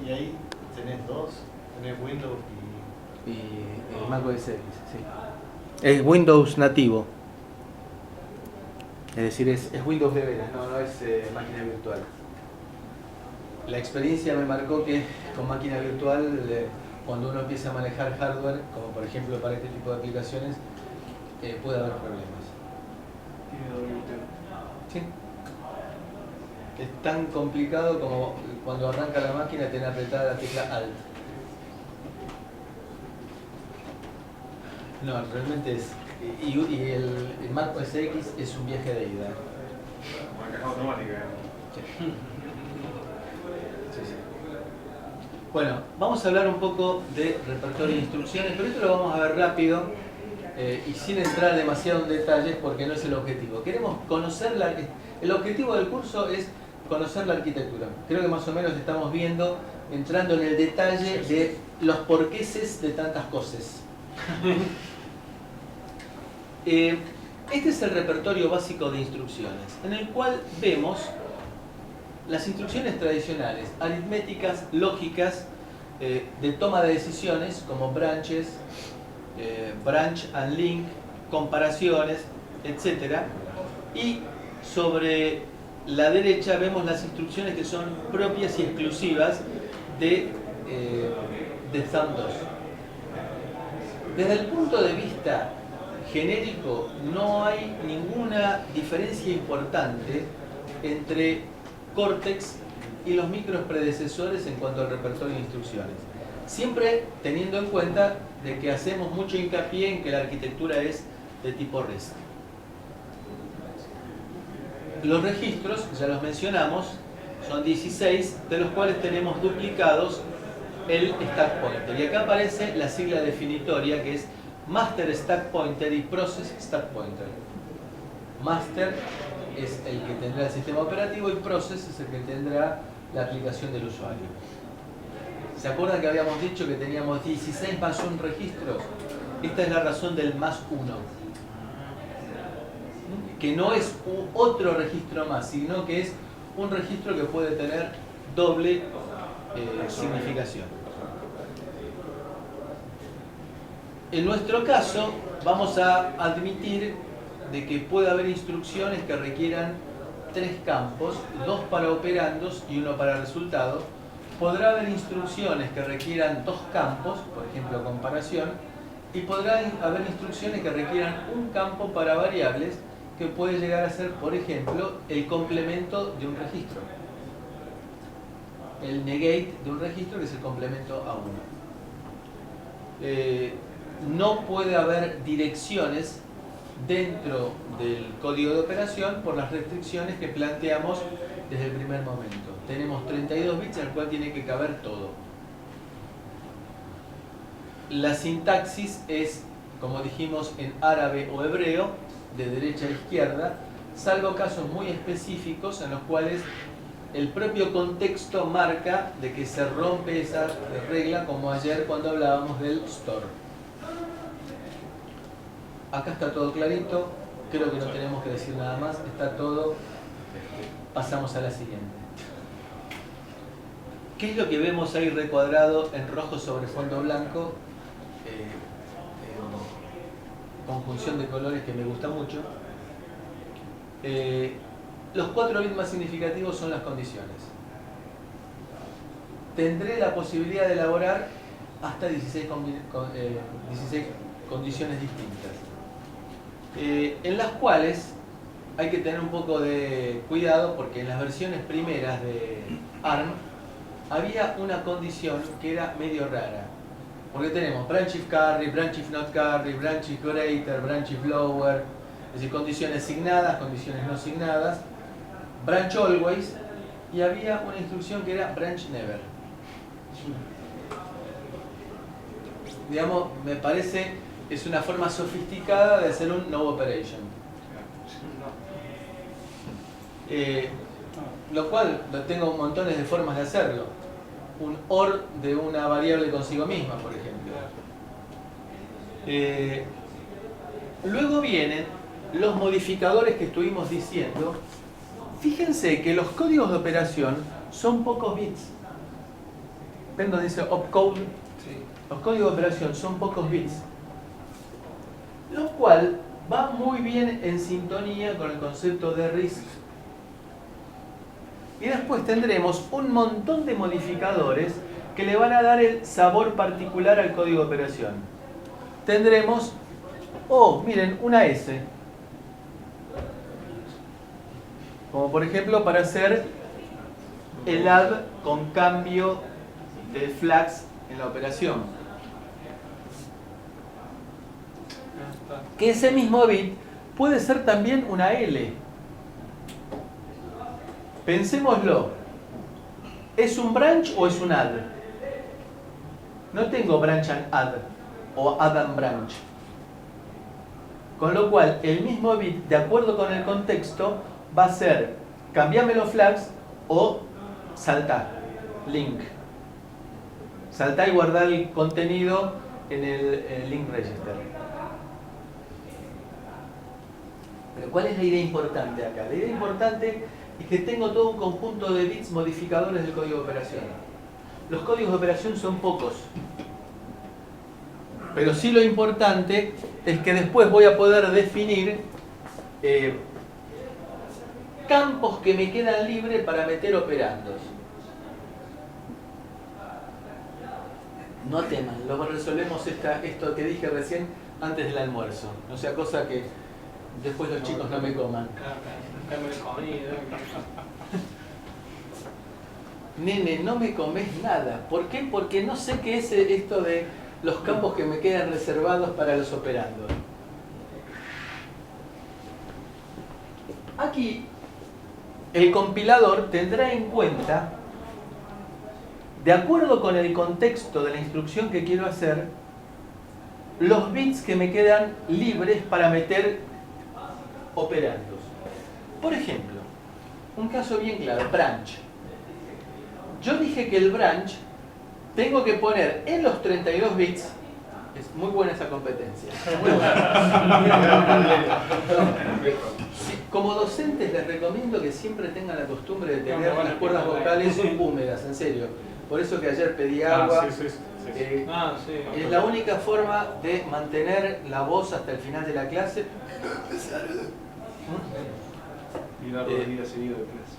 Y ahí tenés dos, tenés Windows y Mac OS X, sí. Es Windows nativo. Es decir, es Windows de veras, no es máquina virtual. La experiencia me marcó que con máquina virtual, cuando uno empieza a manejar hardware, como por ejemplo para este tipo de aplicaciones, puede haber problemas. Sí. Es tan complicado como cuando arranca la máquina tener apretada la tecla Alt. No, realmente es... Y el Mac OS X es un viaje de ida. Una caja automática. Sí. Sí, sí. Bueno, vamos a hablar un poco de repertorio de instrucciones, pero esto lo vamos a ver rápido y sin entrar demasiado en detalles porque no es el objetivo. Queremos conocer el objetivo del curso es conocer la arquitectura. Creo que más o menos estamos viendo, entrando en el detalle de los porqueses de tantas cosas. Este es el repertorio básico de instrucciones, en el cual vemos las instrucciones tradicionales, aritméticas, lógicas, de toma de decisiones, como branches, branch and link, comparaciones, etc. Y sobre la derecha vemos las instrucciones que son propias y exclusivas de Thumb2. Desde el punto de vista genérico, no hay ninguna diferencia importante entre Cortex y los micros predecesores en cuanto al repertorio de instrucciones. Siempre teniendo en cuenta de que hacemos mucho hincapié en que la arquitectura es de tipo REST. Los registros, ya los mencionamos, son 16, de los cuales tenemos duplicados el stack pointer. Y acá aparece la sigla definitoria que es Master Stack Pointer y Process Stack Pointer. Master es el que tendrá el sistema operativo y Process es el que tendrá la aplicación del usuario. ¿Se acuerdan que habíamos dicho que teníamos 16 más 1 registros? Esta es la razón del más 1. Que no es otro registro más, sino que es un registro que puede tener doble significación. En nuestro caso, vamos a admitir de que puede haber instrucciones que requieran 3 campos, 2 para operandos y 1 para resultados. Podrá haber instrucciones que requieran 2 campos, por ejemplo comparación, y podrá haber instrucciones que requieran un campo para variables, que puede llegar a ser, por ejemplo, el complemento de un registro. El negate de un registro, que es el complemento a uno. No puede haber direcciones dentro del código de operación por las restricciones que planteamos desde el primer momento. Tenemos 32 bits en el cual tiene que caber todo. La sintaxis es, como dijimos, en árabe o hebreo, de derecha a izquierda, salvo casos muy específicos en los cuales el propio contexto marca de que se rompe esa regla, como ayer cuando hablábamos del store. Acá está todo clarito, creo que no tenemos que decir nada más, está todo. Pasamos a la siguiente. ¿Qué es lo que vemos ahí recuadrado en rojo sobre fondo blanco? Conjunción de colores que me gusta mucho. Los 4 bits más significativos son las condiciones. Tendré la posibilidad de elaborar hasta 16 condiciones distintas, en las cuales hay que tener un poco de cuidado porque en las versiones primeras de ARM había una condición que era medio rara. Porque tenemos branch if carry, branch if not carry, branch if greater, branch if lower, es decir, condiciones signadas, condiciones no signadas, branch always, y había una instrucción que era branch never. Digamos, me parece, es una forma sofisticada de hacer un no operation. Lo cual tengo montones de formas de hacerlo. Un OR de una variable consigo misma, por ejemplo. Luego vienen los modificadores que estuvimos diciendo. Fíjense que los códigos de operación son pocos bits. ven donde dice opcode, Sí. los códigos de operación son pocos bits, lo cual va muy bien en sintonía con el concepto de RISC. Y después tendremos un montón de modificadores que le van a dar el sabor particular al código de operación. Tendremos, oh, miren, una S. Como por ejemplo para hacer el add con cambio de flags en la operación. Que ese mismo bit puede ser también una L. Pensémoslo. ¿Es un branch o es un add? No tengo branch and add o add and branch. Con lo cual, el mismo bit, de acuerdo con el contexto, va a ser cambiame los flags o saltar, link. Saltar y guardar el contenido en el link register. Pero ¿cuál es la idea importante acá? La idea importante es que tengo todo un conjunto de bits modificadores del código de operación. Los códigos de operación son pocos. Pero sí lo importante es que después voy a poder definir campos que me quedan libres para meter operandos. No teman, lo resolvemos esto que dije recién antes del almuerzo. No sea cosa que después los chicos no me coman. Nene, no me comes nada. ¿Por qué? Porque no sé qué es esto de los campos que me quedan reservados para los operandos. Aquí el compilador tendrá en cuenta, de acuerdo con el contexto de la instrucción que quiero hacer, los bits que me quedan libres para meter operandos. Por ejemplo, un caso bien claro, branch. Yo dije que el branch tengo que poner en los 32 bits, es muy buena esa competencia. Sí, como docentes les recomiendo que siempre tengan la costumbre de tener las cuerdas vocales húmedas, en serio. Por eso que ayer pedí agua. Es la única forma de mantener la voz hasta el final de la clase. Y una rodilla seguido de clase.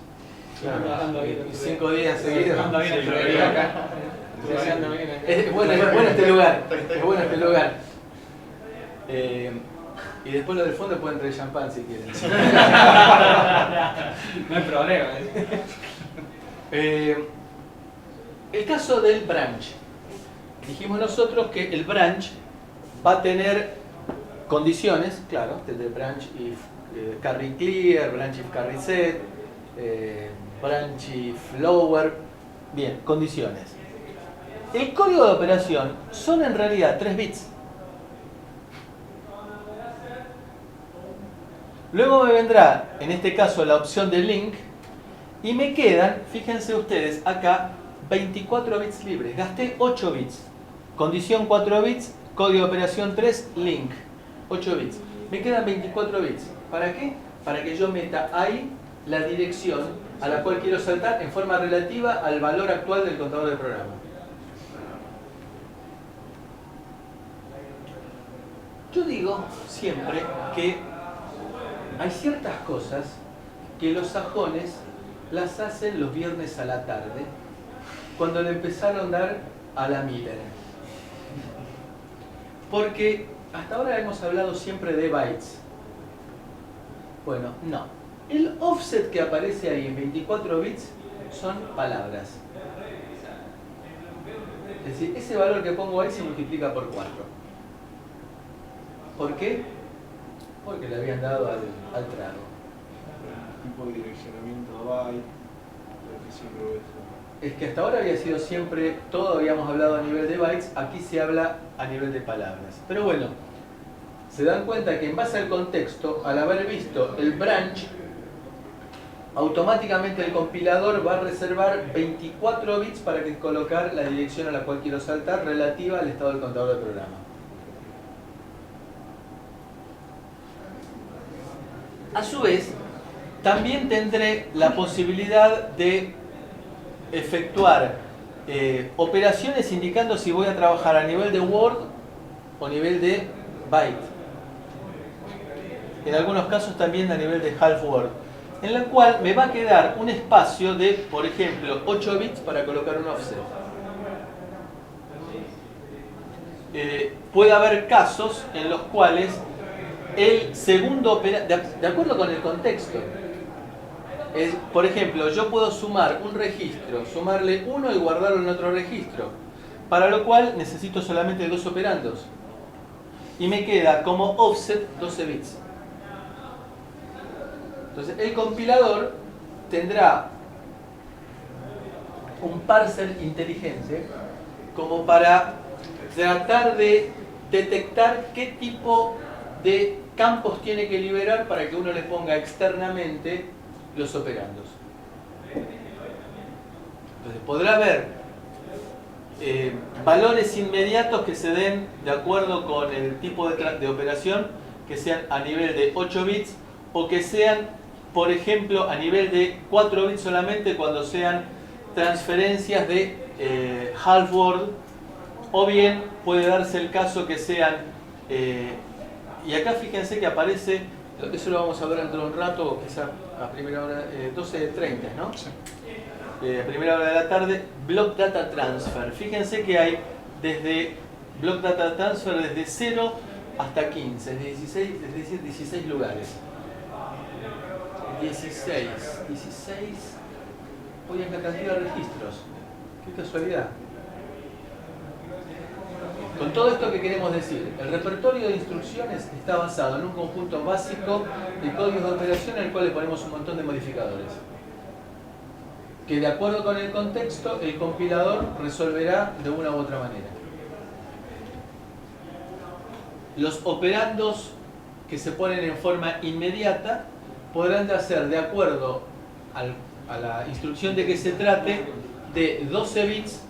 Claro, 5 días seguidos. Anda bien el programa acá. Es bueno este lugar. Es bueno este lugar. Y después lo del fondo pueden traer champán si quieren. No hay problema. El caso del branch. Dijimos nosotros que el branch va a tener condiciones, claro, desde branch if carry clear, branch if carry set, branch if lower. Bien, condiciones. El código de operación son en realidad 3 bits. Luego me vendrá, en este caso, la opción de link y me quedan, fíjense ustedes, acá 24 bits libres. Gasté 8 bits. Condición 4 bits, código de operación 3, link. 8 bits. Me quedan 24 bits. ¿Para qué? Para que yo meta ahí la dirección a la cual quiero saltar en forma relativa al valor actual del contador del programa. Yo digo siempre que hay ciertas cosas que los sajones las hacen los viernes a la tarde, cuando le empezaron a dar a la Miller. Porque hasta ahora hemos hablado siempre de bytes. Bueno, no. El offset que aparece ahí en 24 bits son palabras. Es decir, ese valor que pongo ahí se multiplica por 4. ¿Por qué? Porque le habían dado al trago. Tipo de direccionamiento byte, ¿qué sirve eso? Es que hasta ahora había sido siempre, todo habíamos hablado a nivel de bytes, aquí se habla a nivel de palabras. Pero bueno, se dan cuenta que en base al contexto, al haber visto el branch, automáticamente el compilador va a reservar 24 bits para que colocar la dirección a la cual quiero saltar relativa al estado del contador del programa. A su vez, también tendré la posibilidad de efectuar operaciones indicando si voy a trabajar a nivel de word o nivel de byte. En algunos casos también a nivel de half word, en la cual me va a quedar un espacio de, por ejemplo, 8 bits para colocar un offset. Puede haber casos en los cuales el segundo operando, de acuerdo con el contexto, por ejemplo, yo puedo sumar un registro, sumarle uno y guardarlo en otro registro, para lo cual necesito solamente 2 operandos. Y me queda como offset 12 bits. Entonces el compilador tendrá un parser inteligente como para tratar de detectar qué tipo de campos tiene que liberar para que uno le ponga externamente los operandos. Entonces podrá haber valores inmediatos que se den de acuerdo con el tipo de operación, que sean a nivel de 8 bits o que sean, por ejemplo, a nivel de 4 bits solamente cuando sean transferencias de half word, o bien puede darse el caso que sean, y acá fíjense que aparece, eso lo vamos a ver dentro de un rato, quizá a primera hora, 12:30, ¿no? Sí. A primera hora de la tarde, Block Data Transfer. Fíjense que hay desde Block Data Transfer desde 0 hasta 15, desde 16 lugares. 16, hoy es la cantidad de registros. Qué casualidad. Con todo esto que queremos decir, el repertorio de instrucciones está basado en un conjunto básico de códigos de operación en el cual le ponemos un montón de modificadores, que de acuerdo con el contexto el compilador resolverá de una u otra manera. Los operandos que se ponen en forma inmediata podrán hacer de acuerdo a la instrucción de que se trate de 12 bits,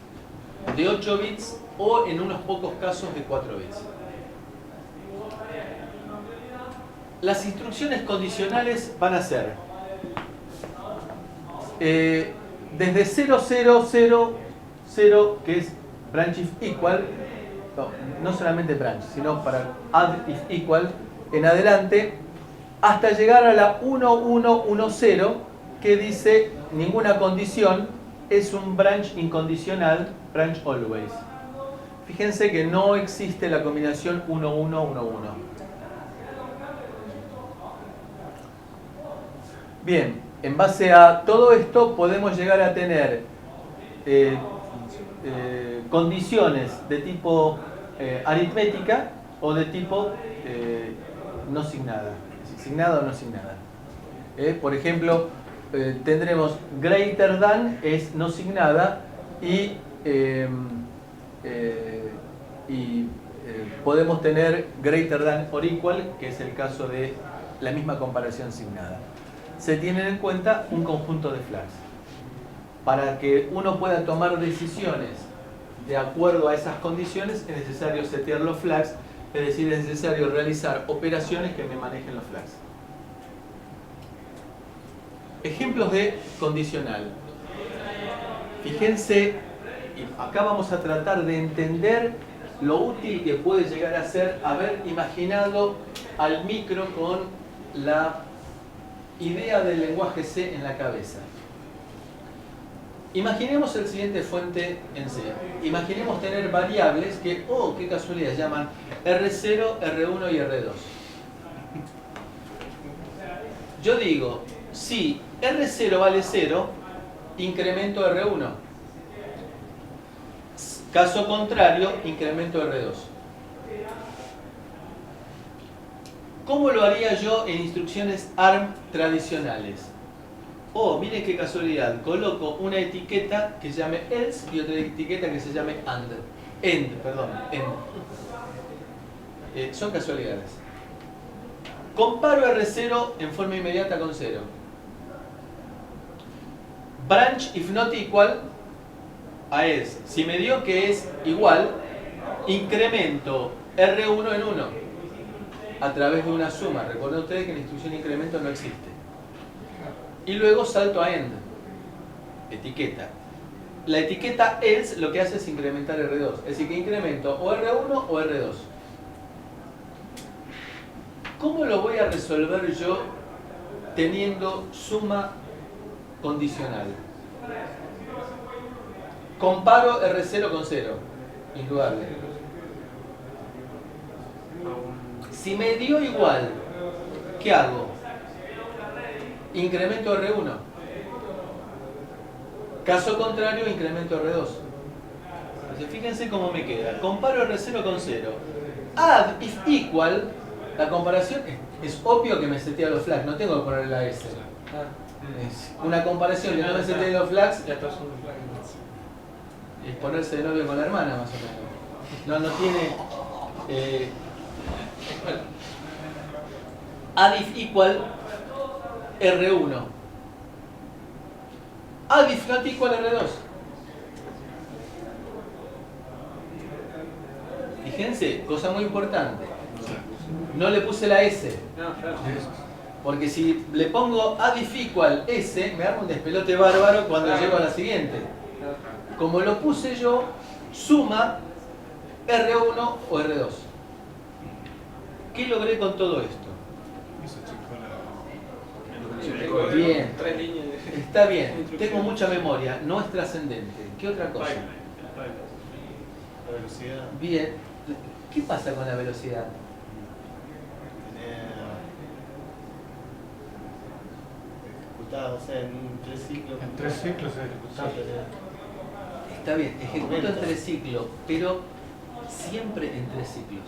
de 8 bits o en unos pocos casos de 4 bits. Las instrucciones condicionales van a ser desde 0000, que es branch if equal, no solamente branch, sino para add if equal en adelante, hasta llegar a la 1110, que dice ninguna condición, es un branch incondicional, branch always. Fíjense que no existe la combinación 1111. Bien, en base a todo esto podemos llegar a tener condiciones de tipo aritmética o de tipo no signada. Signada o no signada. Por ejemplo, tendremos greater than es no signada y podemos tener greater than or equal, que es el caso de la misma comparación signada. Se tienen en cuenta un conjunto de flags. Para que uno pueda tomar decisiones de acuerdo a esas condiciones es necesario setear los flags, es decir, es necesario realizar operaciones que me manejen los flags. Ejemplos de condicional. Fíjense, acá vamos a tratar de entender lo útil que puede llegar a ser haber imaginado al micro con la idea del lenguaje C en la cabeza. Imaginemos el siguiente fuente en C. Imaginemos tener variables que, oh, qué casualidad, llaman R0, R1 y R2. Yo digo, si R0 vale 0, incremento R1. Caso contrario, incremento R2. ¿Cómo lo haría yo en instrucciones ARM tradicionales? Oh, miren qué casualidad, coloco una etiqueta que se llame else y otra etiqueta que se llame end. Son casualidades. Comparo R0 en forma inmediata con 0. Branch if not equal a else. Si me dio que es igual, incremento R1 en 1 a través de una suma. Recuerden ustedes que en la instrucción incremento no existe. Y luego salto a end, etiqueta. la etiqueta else lo que hace es incrementar R2. Es decir, que incremento o R1 o R2. ¿Cómo lo voy a resolver yo teniendo suma condicional? Comparo R0 con 0. Indudable. Si me dio igual, ¿qué hago? Incremento R1. Caso contrario, incremento R2. Entonces, fíjense cómo me queda. Comparo R0 con 0. Add if equal, la comparación es obvio que me setea los flags, no tengo que ponerle la S. Es una comparación que no me setee los flags, Ya todos son flags. es ponerse de novio con la hermana, más o menos. No tiene... add if equal R1. Add if not equal R2. Fíjense, cosa muy importante. No le puse la S. No, claro. Porque si le pongo add if equal S, me arma un despelote bárbaro cuando llego a la siguiente. Como lo puse yo, suma R1 o R2. ¿Qué logré con todo esto? Bien. 3 líneas de... Está bien, tengo mucha memoria, no es trascendente. ¿Qué otra cosa? La velocidad. Bien, ¿qué pasa con la velocidad? Ejecutada, o sea, en 3 ciclos. En 3 ciclos es ejecutable. Está bien, ejecuto en 3 ciclos, pero siempre en 3 ciclos.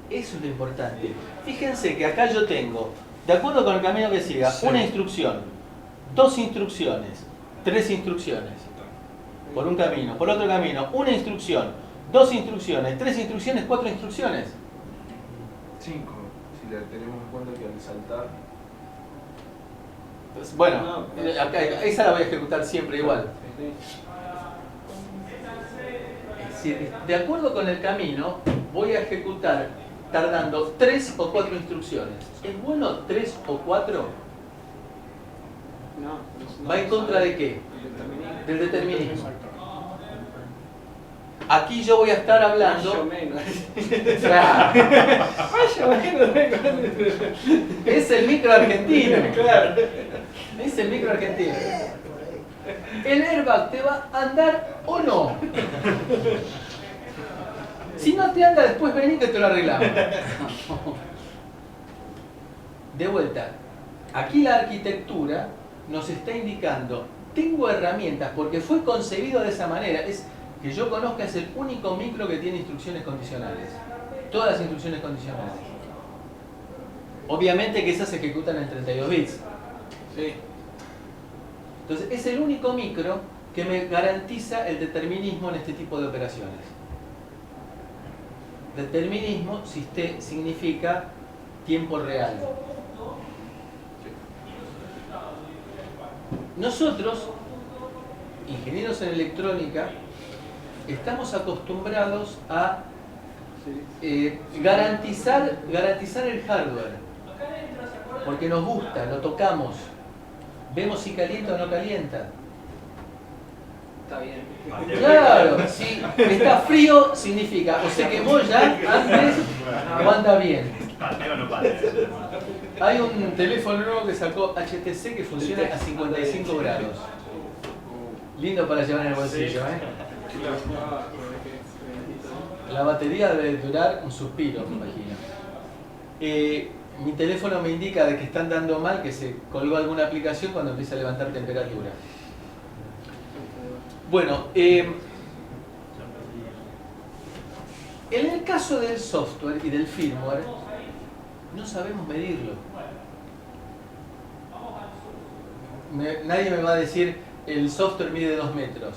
Eso es lo importante. Fíjense que acá yo tengo, de acuerdo con el camino que siga, Sí. una instrucción, 2 instrucciones, 3 instrucciones. Por un camino, por otro camino, una instrucción, 2 instrucciones, 3 instrucciones, 4 instrucciones. 5, si le tenemos en cuenta que al saltar. Pues, bueno, acá, esa la voy a ejecutar siempre igual. Es decir, de acuerdo con el camino, voy a ejecutar tardando 3 o 4 instrucciones. ¿Es bueno 3 o 4? No, ¿Va en contra de qué? Del determinismo. Aquí yo voy a estar Más o hablando... menos. Claro, Más o menos. es el micro argentino. Claro. Es el micro argentino. ¿El airbag te va a andar o no? Si no te anda, después vení que te lo arreglamos. De vuelta, aquí la arquitectura nos está indicando, tengo herramientas, porque fue concebido de esa manera, es que yo conozca, es el único micro que tiene instrucciones condicionales. Todas las instrucciones condicionales. Obviamente que esas se ejecutan en 32 bits. Sí. Entonces, es el único micro que me garantiza el determinismo en este tipo de operaciones. Determinismo significa tiempo real. Nosotros, ingenieros en electrónica, estamos acostumbrados a garantizar el hardware, porque nos gusta, lo tocamos, vemos si calienta o no calienta. Está bien. Claro, si está frío significa o se quemó ya antes o anda bien. ¿Pateo o no pateo? Hay un teléfono nuevo que sacó HTC que funciona a 55 grados. Lindo para llevar en el bolsillo, ¿eh? La batería debe durar un suspiro, me imagino. Mi teléfono me indica de que están dando mal, que se colgó alguna aplicación cuando empieza a levantar temperatura. Bueno, en el caso del software y del firmware, no sabemos medirlo. Nadie me va a decir el software mide 2 metros,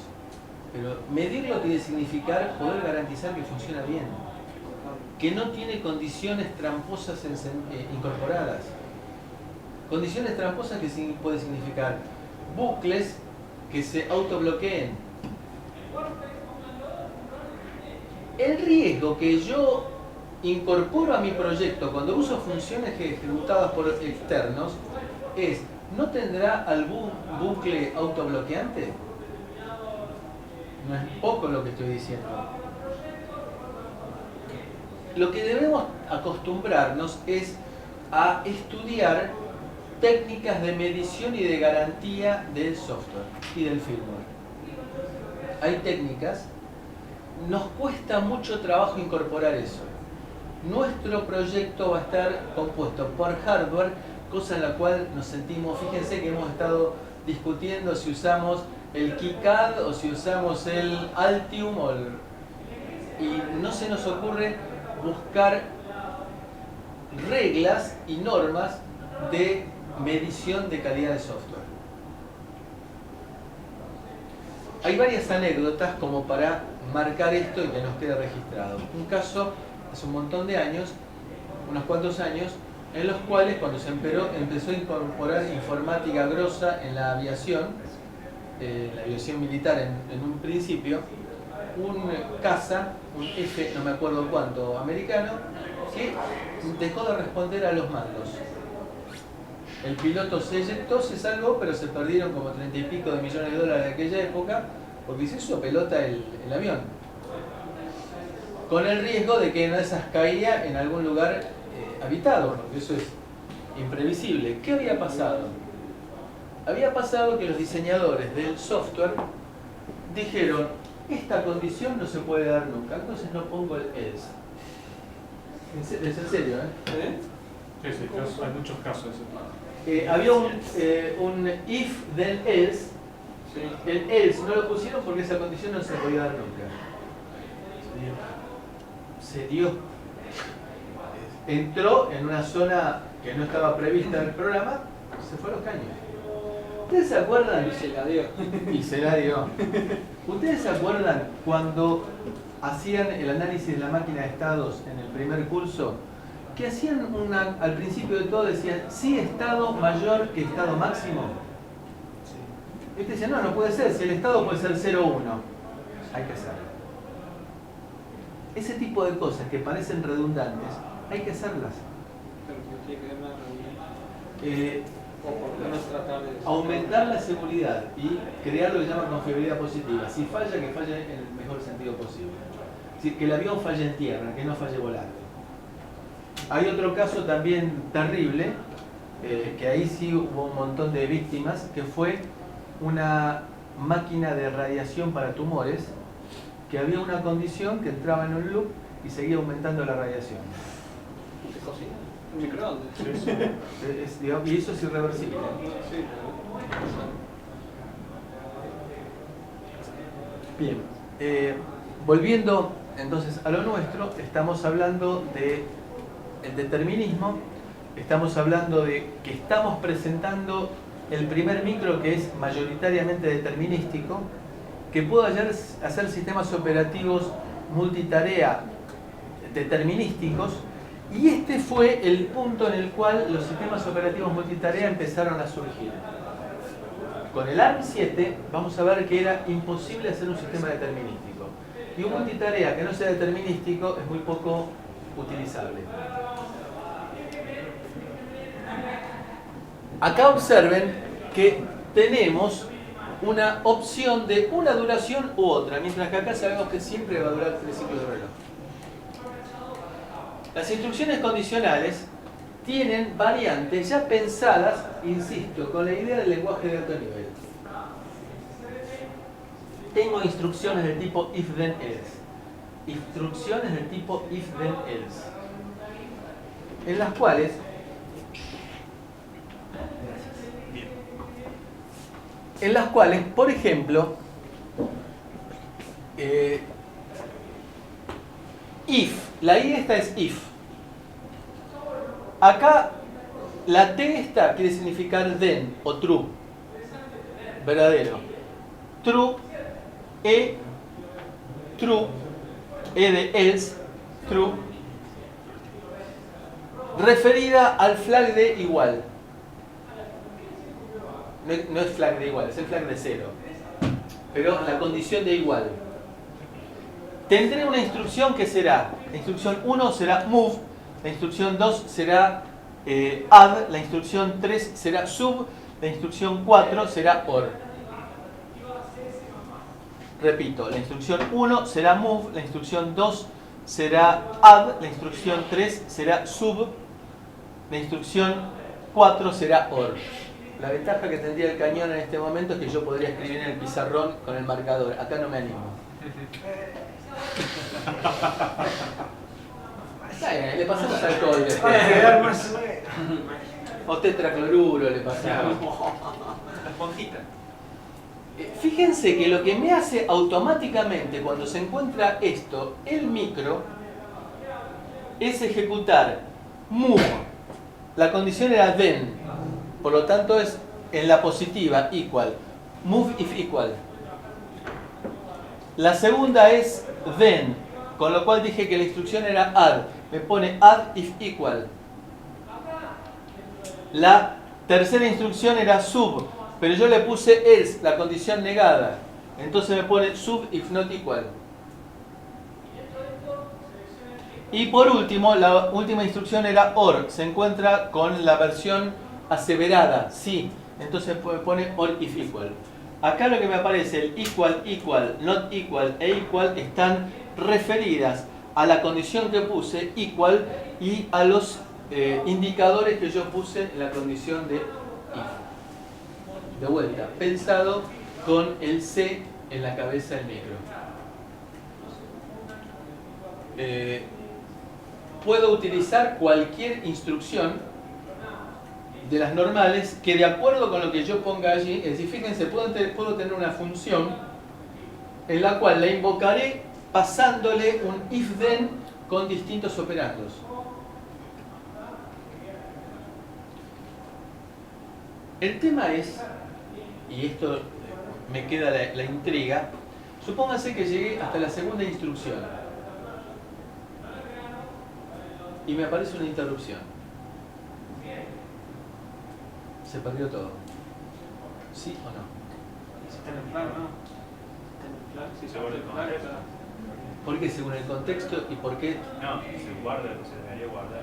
pero medirlo tiene que significar poder garantizar que funciona bien, que no tiene condiciones tramposas incorporadas. Condiciones tramposas que puede significar bucles que se autobloqueen. El riesgo que yo incorporo a mi proyecto cuando uso funciones ejecutadas por externos es, ¿no tendrá algún bucle autobloqueante? No es poco lo que estoy diciendo. Lo que debemos acostumbrarnos es a estudiar técnicas de medición y de garantía del software y del firmware. Hay técnicas, nos cuesta mucho trabajo incorporar eso. Nuestro proyecto va a estar compuesto por hardware, cosa en la cual nos sentimos, fíjense que hemos estado discutiendo si usamos el KiCad o si usamos el Altium y no se nos ocurre buscar reglas y normas de medición de calidad de software. Hay varias anécdotas como para marcar esto y que nos quede registrado. Un caso hace un montón de años, unos cuantos años, en los cuales cuando se empezó a incorporar informática grosa en la aviación militar en un principio, un caza, un F no me acuerdo cuánto americano, que dejó de responder a los mandos. El piloto se eyectó, se salvó, pero se perdieron como 30 y pico de millones de dólares de aquella época porque se hizo pelota el avión. Con el riesgo de que una de esas caía en algún lugar habitado, porque eso es imprevisible. ¿Qué había pasado? Había pasado que los diseñadores del software dijeron: esta condición no se puede dar nunca, entonces no pongo el else. Es en serio, ¿eh? Sí, sí, hay muchos casos de ese tipo. Había un if then else. Sí. El else no lo pusieron porque esa condición no se podía dar nunca. Se dio. Entró en una zona que no estaba prevista en el programa, se fue a los caños. ¿Ustedes se acuerdan? Y se la dio. Y se la dio. ¿Ustedes se acuerdan cuando hacían el análisis de la máquina de estados en el primer curso? Que hacían al principio de todo decían, sí, estado mayor que estado máximo. Y ustedes decían, no puede ser, si el estado puede ser 0, 1. Hay que hacerlo. Ese tipo de cosas que parecen redundantes, hay que hacerlas. Pero tiene que haber una reunión. O por lo menos tratar de Aumentar la seguridad y crear lo que llaman confiabilidad positiva. Si falla, que falle en el mejor sentido posible. Es decir, que el avión falle en tierra, que no falle volando. Hay otro caso también terrible, que ahí sí hubo un montón de víctimas, que fue una máquina de radiación para tumores, que había una condición que entraba en un loop y seguía aumentando la radiación. ¿Te cocina? ¿Un microondas? Sí, sí. Y eso es irreversible. Sí. Bien, volviendo entonces a lo nuestro, estamos hablando de el determinismo, estamos hablando de que estamos presentando el primer micro que es mayoritariamente determinístico, que puede hacer sistemas operativos multitarea determinísticos, y este fue el punto en el cual los sistemas operativos multitarea empezaron a surgir. Con el ARM7 vamos a ver que era imposible hacer un sistema determinístico, y un multitarea que no sea determinístico es muy poco utilizable. Acá observen que tenemos una opción de una duración u otra, mientras que acá sabemos que siempre va a durar 3 ciclos de reloj. Las instrucciones condicionales tienen variantes ya pensadas, insisto, con la idea del lenguaje de alto nivel. Tengo instrucciones del tipo if then else. Instrucciones del tipo if then else. En las cuales por ejemplo, if, la i esta es if. Acá la t esta quiere significar then o true, verdadero. True, true, de else, true, referida al flag de igual. No es flag de igual, es el flag de 0. Pero la condición de igual. Tendré una instrucción que será, la instrucción 1 será move, la instrucción 2 será add, la instrucción 3 será sub, la instrucción 4 será or. repito, la instrucción 1 será move, la instrucción 2 será add, la instrucción 3 será sub, la instrucción 4 será or. La ventaja que tendría el cañón en este momento es que yo podría escribir en el pizarrón con el marcador. Acá no me animo. Le pasamos alcohol después. O tetracloruro le pasamos. La esponjita. Fíjense que lo que me hace automáticamente cuando se encuentra esto, el micro, es ejecutar move. La condición era then, por lo tanto es en la positiva, equal. Move if equal. La segunda es then, con lo cual dije que la instrucción era add. Me pone add if equal. La tercera instrucción era sub, pero yo le puse else, la condición negada. Entonces me pone sub if not equal. Y por último, la última instrucción era or. Se encuentra con la versión aseverada, sí. Entonces me pone or if equal. Acá lo que me aparece, el equal, equal, not equal e equal, están referidas a la condición que puse, equal, y a los indicadores que yo puse en la condición de if. De vuelta, pensado con el C en la cabeza del micro. Puedo utilizar cualquier instrucción de las normales que de acuerdo con lo que yo ponga allí, es decir, fíjense, puedo tener una función en la cual la invocaré pasándole un if-then con distintos operandos. El tema es, y esto me queda la intriga, supónganse que llegué hasta la segunda instrucción y me aparece una interrupción. Se perdió todo. ¿Sí o no? Está en el flag, ¿no? Está en el flag, sí, Según el flag. contexto. ¿Por qué según el contexto y por qué? No, se guarda lo que se debería guardar.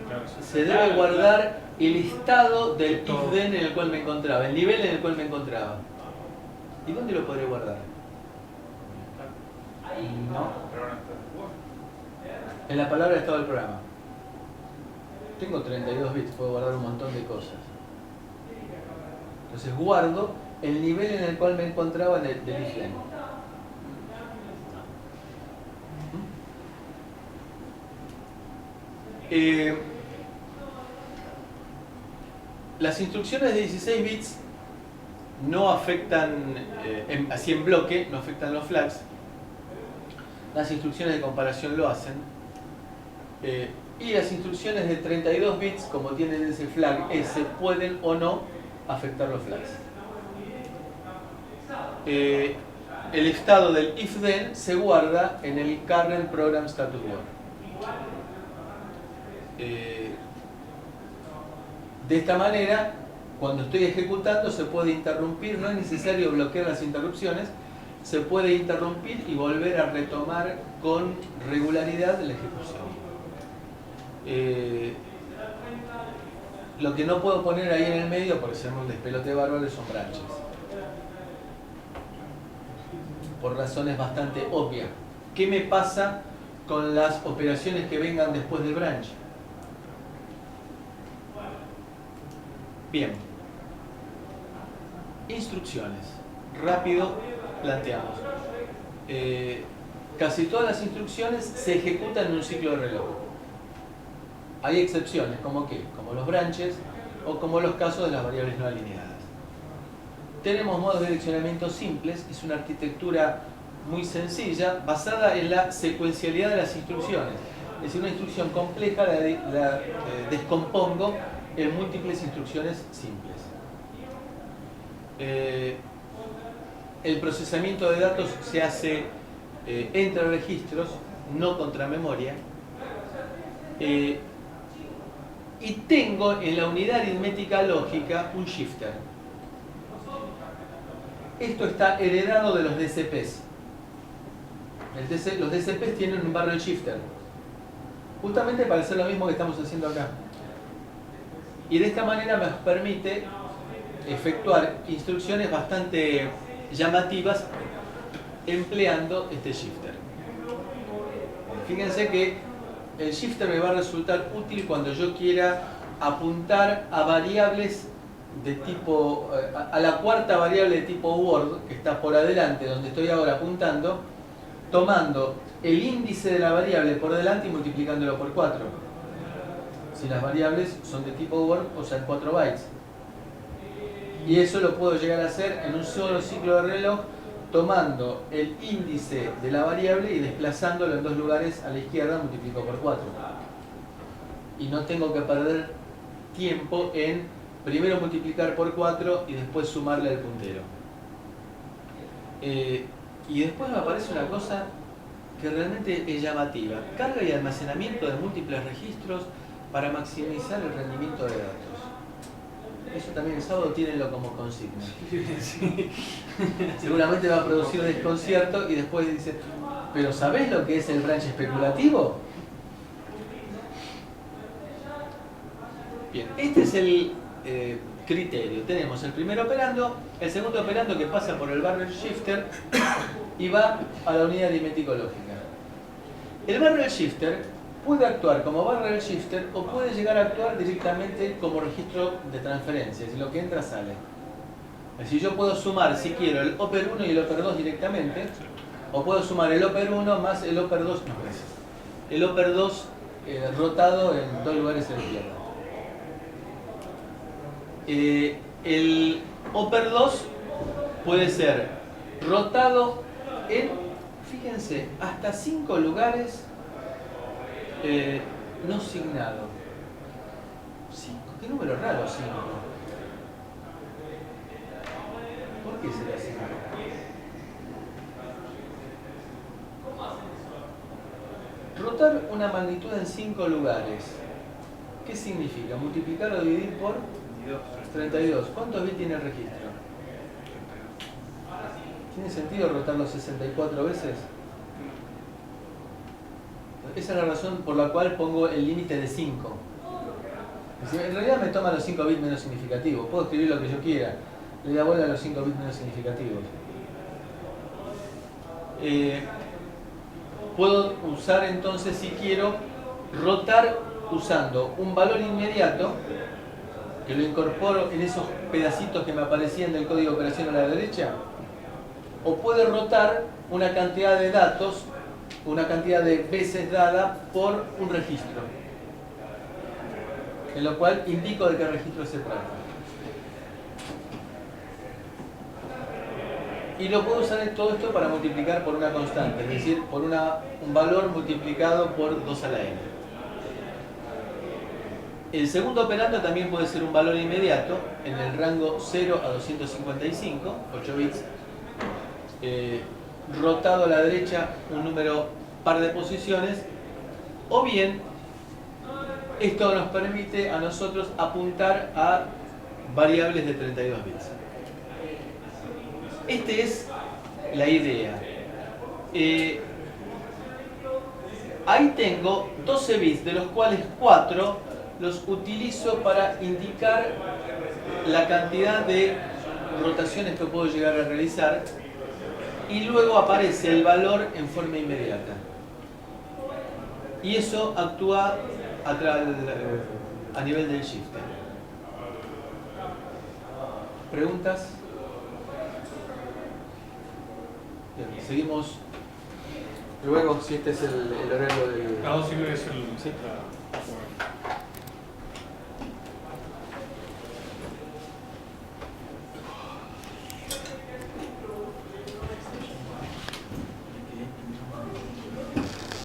Claro, Se debe guardar el estado del if-then en el cual me encontraba, el nivel en el cual me encontraba. ¿Y dónde lo podré guardar? No. Pero no está. En la palabra estado del programa. Tengo 32 bits, puedo guardar un montón de cosas. Entonces guardo el nivel en el cual me encontraba del if-then. Las instrucciones de 16 bits no afectan, así en bloque, no afectan los flags. Las instrucciones de comparación lo hacen. Y las instrucciones de 32 bits, como tienen ese flag S, pueden o no afectar los flags. El estado del if-then se guarda en el current program status word. De esta manera, cuando estoy ejecutando se puede interrumpir, no es necesario bloquear las interrupciones, se puede interrumpir y volver a retomar con regularidad la ejecución. Lo que no puedo poner ahí en el medio, porque se llama un despelote bárbaro, son branches. Por razones bastante obvias. ¿Qué me pasa con las operaciones que vengan después del branch? Bien. Instrucciones. Rápido planteamos. Casi todas las instrucciones se ejecutan en un ciclo de reloj. Hay excepciones, ¿como qué? Como los branches o como los casos de las variables no alineadas. Tenemos modos de direccionamiento simples, es una arquitectura muy sencilla, basada en la secuencialidad de las instrucciones. Es decir, una instrucción compleja la descompongo en múltiples instrucciones simples. El procesamiento de datos se hace entre registros, no contra memoria. Y tengo en la unidad aritmética lógica un shifter. Esto está heredado de los DCPs. Los DCPs tienen un barrel shifter, justamente para hacer lo mismo que estamos haciendo acá. Y de esta manera me permite efectuar instrucciones bastante llamativas empleando este shifter. Fíjense que el shifter me va a resultar útil cuando yo quiera apuntar a variables de tipo, a la cuarta variable de tipo word que está por adelante, donde estoy ahora apuntando, tomando el índice de la variable por delante y multiplicándolo por 4. Si las variables son de tipo word, o sea 4 bytes. Y eso lo puedo llegar a hacer en un solo ciclo de reloj, tomando el índice de la variable y desplazándolo en dos lugares a la izquierda, multiplico por 4. Y no tengo que perder tiempo en primero multiplicar por 4 y después sumarle al puntero. Y después me aparece una cosa que realmente es llamativa. Carga y almacenamiento de múltiples registros para maximizar el rendimiento de datos. Eso también el sábado tírenlo como consigna. Seguramente va a producir desconcierto y después dice, ¿pero sabés lo que es el branch especulativo? Bien, este es el criterio. Tenemos el primer operando, el segundo operando que pasa por el barrel shifter y va a la unidad aritmético-lógica. El barrel shifter puede actuar como barrel shifter o puede llegar a actuar directamente como registro de transferencias, y lo que entra sale. Es decir, yo puedo sumar, si quiero, el Oper 1 y el Oper 2 directamente, o puedo sumar el Oper 1 más el Oper 2, no, gracias. El Oper 2 rotado en dos lugares a la izquierda. El Oper 2 puede ser rotado en, fíjense, hasta 5 lugares no signado. 5, qué número raro 5. ¿Por qué será 5? Rotar una magnitud en 5 lugares. ¿Qué significa? Multiplicar o dividir por 32. ¿Cuántos bits tiene el registro? ¿Tiene sentido rotarlo 64 veces? Esa es la razón por la cual pongo el límite de 5. En realidad me toma los 5 bits menos significativos. Puedo escribir lo que yo quiera. Le da vuelta a los 5 bits menos significativos. Puedo usar entonces, si quiero, rotar usando un valor inmediato, que lo incorporo en esos pedacitos que me aparecían del código de operación a la derecha, o puedo rotar una cantidad de datos, una cantidad de veces dada por un registro, en lo cual indico de qué registro se trata. Y lo puedo usar en todo esto para multiplicar por una constante, es decir, por un valor multiplicado por 2 a la n. El segundo operando también puede ser un valor inmediato en el rango 0 a 255, 8 bits, rotado a la derecha un número par de posiciones, o bien esto nos permite a nosotros apuntar a variables de 32 bits. Esta es la idea. Ahí tengo 12 bits, de los cuales 4 los utilizo para indicar la cantidad de rotaciones que puedo llegar a realizar, y luego aparece el valor en forma inmediata. Y eso actúa a nivel del shifter. ¿Preguntas? Bien, seguimos. Luego, si este es el horario del... Cada 2 es el... Sí. Bueno.